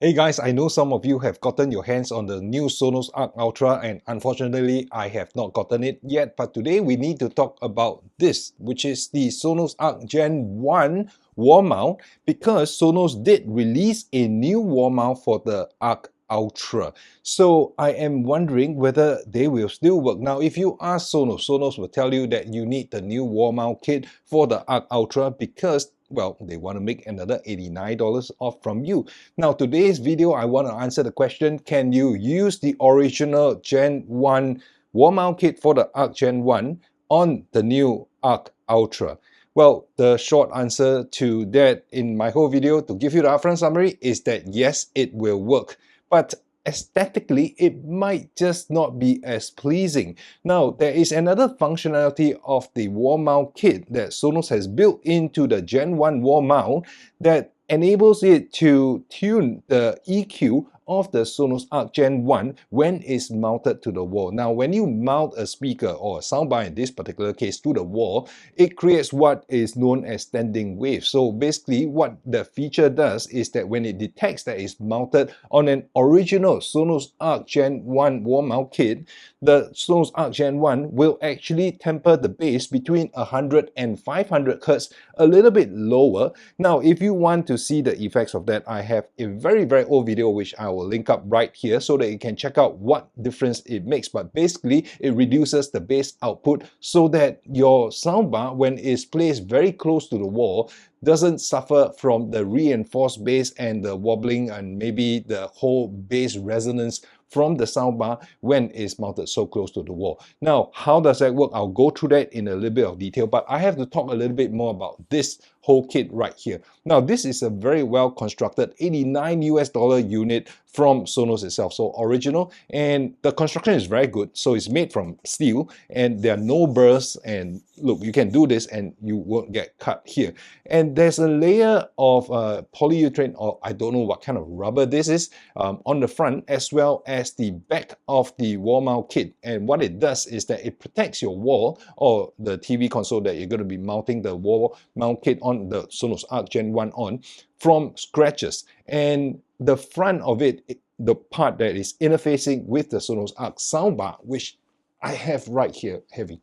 Hey guys, I know some of you have gotten your hands on the new Sonos Arc Ultra, and unfortunately I have not gotten it yet, but today we need to talk about this, which is the Sonos Arc Gen 1 wall mount, because Sonos did release a new wall mount for the Arc Ultra. So I am wondering whether they will still work. Now if you ask Sonos will tell you that you need the new wall mount kit for the Arc Ultra because, well, they want to make another $89 off from you. Now, today's video, I want to answer the question, can you use the original Gen 1 wall mount kit for the Arc Gen 1 on the new Arc Ultra? Well, the short answer to that in my whole video, to give you the upfront summary, is that yes, it will work. But aesthetically, it might just not be as pleasing. Now, there is another functionality of the wall mount kit that Sonos has built into the Gen 1 wall mount that enables it to tune the EQ of the Sonos Arc Gen 1 when it's mounted to the wall. Now, when you mount a speaker or a soundbar in this particular case to the wall, it creates what is known as standing waves. So basically what the feature does is that when it detects that it's mounted on an original Sonos Arc Gen 1 wall mount kit, the Sonos Arc Gen 1 will actually temper the bass between 100 and 500 Hz a little bit lower. Now, if you want to see the effects of that, I have a very old video which I will link up right here so that you can check out what difference it makes. But basically, it reduces the bass output so that your soundbar, when it's placed very close to the wall, doesn't suffer from the reinforced bass and the wobbling and maybe the whole bass resonance from the soundbar when it's mounted so close to the wall. Now, how does that work? I'll go through that in a little bit of detail, but I have to talk a little bit more about this whole kit right here. Now, this is a very well constructed $89 unit from Sonos itself, so original, and the construction is very good. So it's made from steel and there are no burrs, and look, you can do this and you won't get cut here. And there's a layer of polyurethane, or I don't know what kind of rubber this is, on the front as well as the back of the wall mount kit. And what it does is that it protects your wall or the TV console that you're going to be mounting the wall mount kit on, the Sonos Arc Gen 1 on, from scratches. And the front of it, the part that is interfacing with the Sonos Arc soundbar, which I have right here, heavy,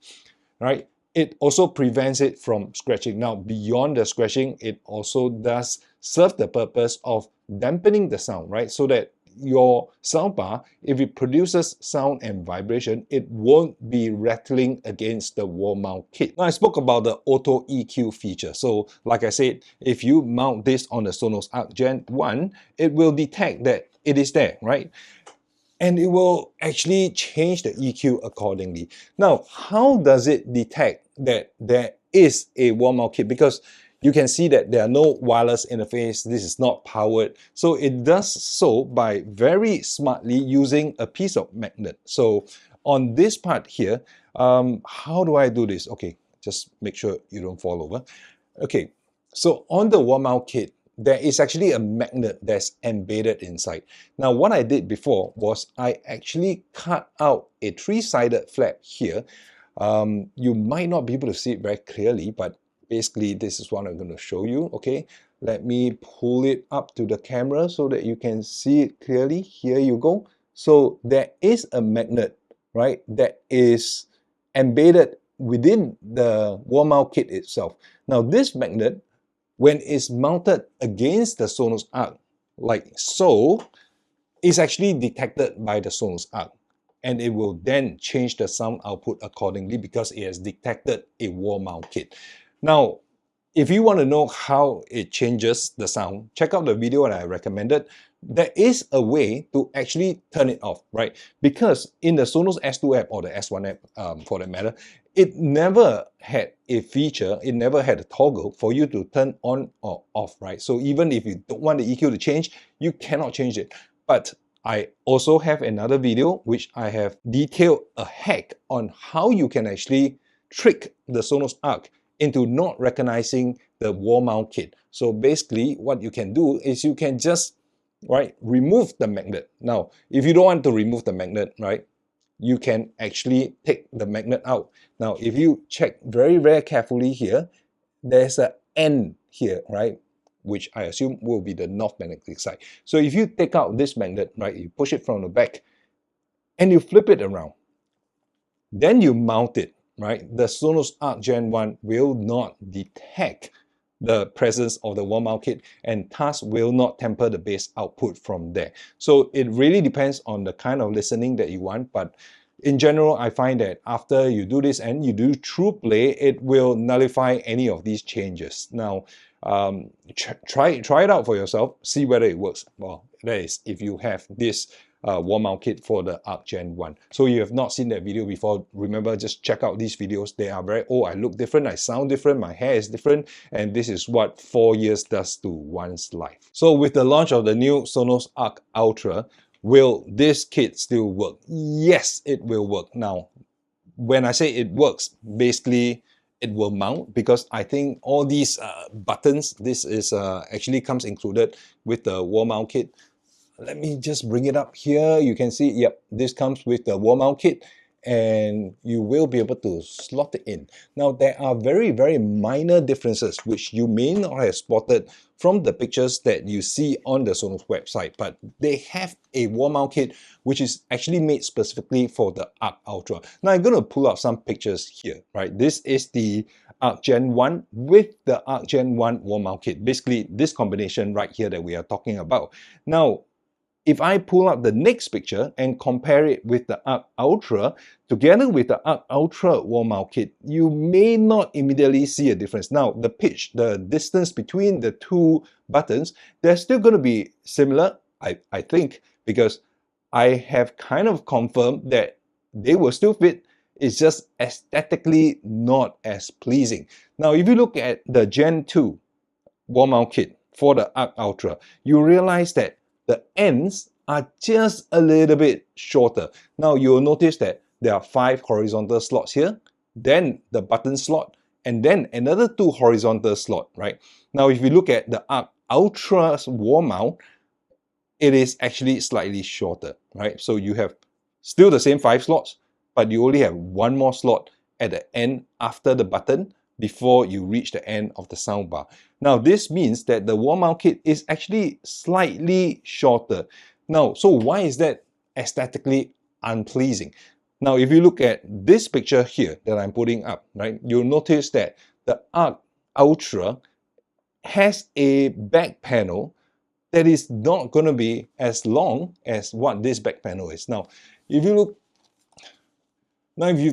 right? It also prevents it from scratching. Now, beyond the scratching, it also does serve the purpose of dampening the sound, right? So that your soundbar, if it produces sound and vibration, it won't be rattling against the wall mount kit. Now, I spoke about the auto EQ feature. So like I said, if you mount this on the Sonos Arc Gen 1, it will detect that it is there, right? And it will actually change the EQ accordingly. Now, how does it detect that there is a wall mount kit? Because you can see that there are no wireless interface. This is not powered. So it does so by very smartly using a piece of magnet. So on this part here, how do I do this? Okay, just make sure you don't fall over. Okay, so on the wall mount kit, there is actually a magnet that's embedded inside. Now, what I did before was I actually cut out a three-sided flap here. You might not be able to see it very clearly, but basically this is what I'm going to show you. Okay, let me pull it up to the camera so that you can see it clearly. Here you go. So there is a magnet, right, that is embedded within the wall mount kit itself. Now, this magnet, when it's mounted against the Sonos Arc, like so, is actually detected by the Sonos Arc. And it will then change the sound output accordingly because it has detected a wall mount kit. Now, if you want to know how it changes the sound, check out the video that I recommended. There is a way to actually turn it off, right? Because in the Sonos S2 app or the S1 app, for that matter, it never had a feature, it never had a toggle for you to turn on or off, right? So even if you don't want the EQ to change, you cannot change it. But I also have another video which I have detailed a hack on how you can actually trick the Sonos Arc into not recognizing the wall mount kit. So basically what you can do is you can just, right, remove the magnet. Now, if you don't want to remove the magnet, right, you can actually take the magnet out. Now, if you check very carefully here, there's an N here, right? which I assume will be the north magnetic side. So if you take out this magnet, right, you push it from the back and you flip it around, then you mount it, right? The Sonos Arc Gen 1 will not detect the presence of the wall mount kit and thus will not temper the bass output from there. So it really depends on the kind of listening that you want, but in general, I find that after you do this and you do true play, it will nullify any of these changes. Now, try it out for yourself, see whether it works. Well, that is if you have this wall mount kit for the Arc Gen 1. So you have not seen that video before, remember, just check out these videos. They are very, oh, I look different, I sound different, my hair is different, and this is what 4 years does to one's life. So with the launch of the new Sonos Arc Ultra, will this kit still work? Yes, it will work. Now, when I say it works, basically it will mount, because I think all these buttons, this is actually comes included with the wall mount kit. Let me just bring it up here. You can see, yep, this comes with the wall mount kit and you will be able to slot it in. Now, there are very, very minor differences which you may not have spotted from the pictures that you see on the Sonos website, but they have a wall mount kit which is actually made specifically for the Arc Ultra. Now, I'm going to pull up some pictures here, right? This is the Arc Gen 1 with the Arc Gen 1 wall mount kit. Basically, this combination right here that we are talking about. Now, if I pull up the next picture and compare it with the Arc Ultra, together with the Arc Ultra wall mount kit, you may not immediately see a difference. Now, the pitch, the distance between the two buttons, they're still going to be similar, I think, because I have kind of confirmed that they will still fit. It's just aesthetically not as pleasing. Now, if you look at the Gen 2 wall mount kit for the Arc Ultra, you realize that the ends are just a little bit shorter. Now you'll notice that there are 5 horizontal slots here, then the button slot, and then another 2 horizontal slots, right? Now if you look at the Arc Ultra's wall mount, it is actually slightly shorter, right? So you have still the same 5 slots, but you only have 1 more slot at the end after the button before you reach the end of the soundbar. Now this means that the wall mount kit is actually slightly shorter. Now, so why is that aesthetically unpleasing? Now, if you look at this picture here that I'm putting up, right, you'll notice that the Arc Ultra has a back panel that is not going to be as long as what this back panel is. Now, if you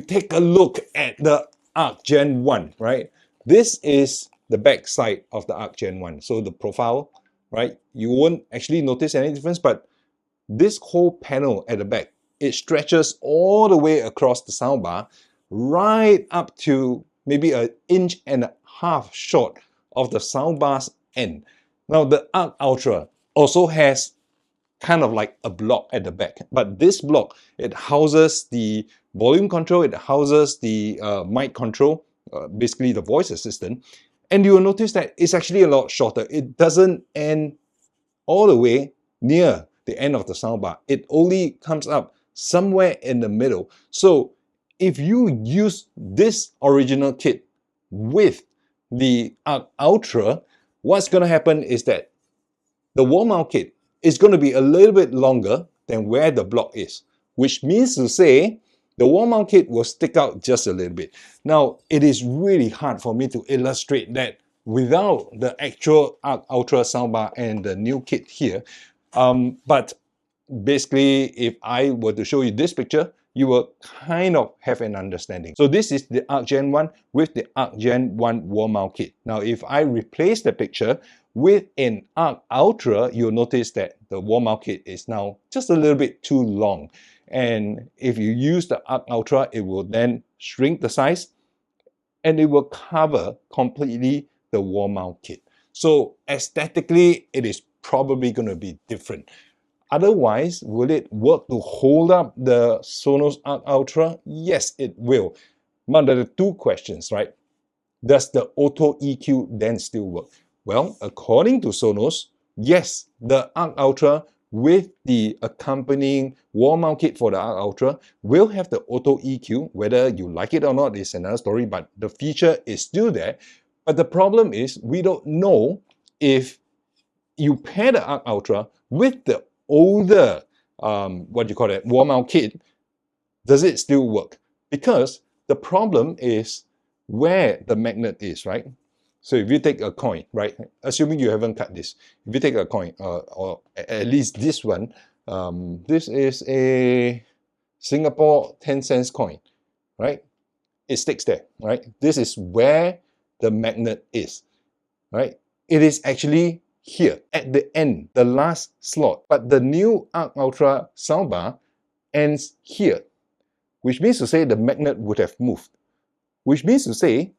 take a look at the Arc Gen 1, right? This is the back side of the Arc Gen 1. So the profile, right? You won't actually notice any difference, but this whole panel at the back, it stretches all the way across the soundbar, right up to maybe 1.5 inches short of the soundbar's end. Now the Arc Ultra also has kind of like a block at the back, but this block, it houses the volume control, it houses the mic control, basically the voice assistant, and you will notice that it's actually a lot shorter. It doesn't end all the way near the end of the soundbar. It only comes up somewhere in the middle. So if you use this original kit with the Arc Ultra, what's going to happen is that the wall mount kit is going to be a little bit longer than where the block is, which means to say the wall mount kit will stick out just a little bit. Now, it is really hard for me to illustrate that without the actual Arc Ultra soundbar and the new kit here. But basically, if I were to show you this picture, you will kind of have an understanding. So this is the Arc Gen 1 with the Arc Gen 1 wall mount kit. Now, if I replace the picture with an Arc Ultra, you'll notice that the wall mount kit is now just a little bit too long. And if you use the Arc Ultra, it will then shrink the size and it will cover completely the wall mount kit. So aesthetically, it is probably going to be different. Otherwise, will it work to hold up the Sonos Arc Ultra? Yes, it will. But there are 2 questions, right? Does the auto EQ then still work? Well, according to Sonos, yes, the Arc Ultra with the accompanying wall mount kit for the Arc Ultra will have the auto EQ. Whether you like it or not is another story, but the feature is still there. But the problem is we don't know if you pair the Arc Ultra with the older, wall mount kit, does it still work? Because the problem is where the magnet is, right? So if you take a coin, right? Assuming you haven't cut this, if you take a coin, or at least this one, this is a Singapore 10 cents coin, right? It sticks there, right? This is where the magnet is, right? It is actually here at the end, the last slot. But the new Arc Ultra soundbar ends here, which means to say the magnet would have moved, which means to say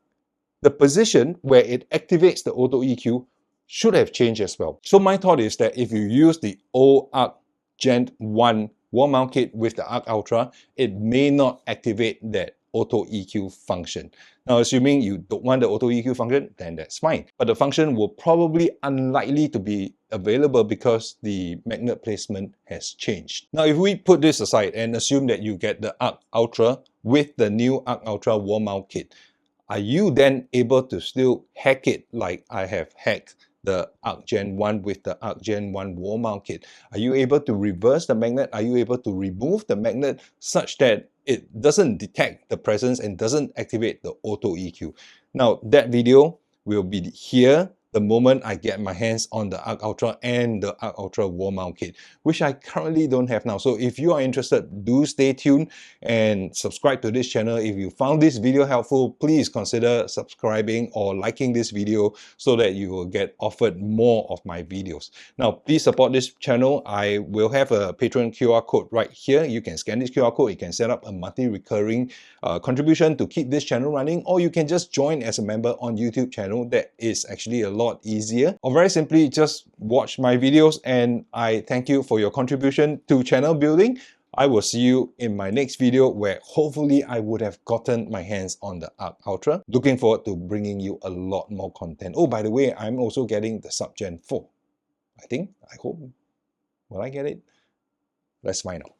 the position where it activates the auto EQ should have changed as well. So my thought is that if you use the old Arc Gen 1 wall mount kit with the Arc Ultra, it may not activate that auto EQ function. Now, assuming you don't want the auto EQ function, then that's fine. But the function will probably unlikely to be available because the magnet placement has changed. Now, if we put this aside and assume that you get the Arc Ultra with the new Arc Ultra wall mount kit, are you then able to still hack it like I have hacked the Arc Gen 1 with the Arc Gen 1 wall mount kit? Are you able to reverse the magnet? Are you able to remove the magnet such that it doesn't detect the presence and doesn't activate the auto EQ? Now, that video will be here the moment I get my hands on the Arc Ultra and the Arc Ultra wall mount kit, which I currently don't have now. So if you are interested, do stay tuned and subscribe to this channel. If you found this video helpful, please consider subscribing or liking this video so that you will get offered more of my videos. Now, please support this channel. I will have a Patreon QR code right here. You can scan this QR code. You can set up a monthly recurring contribution to keep this channel running, or you can just join as a member on YouTube channel. That is actually a lot easier. Or very simply, just watch my videos, and I thank you for your contribution to channel building. I will see you in my next video where hopefully I would have gotten my hands on the Arc Ultra. Looking forward to bringing you a lot more content. Oh, by the way, I'm also getting the Sub Gen 4. I hope. Will I get it? Let's find out.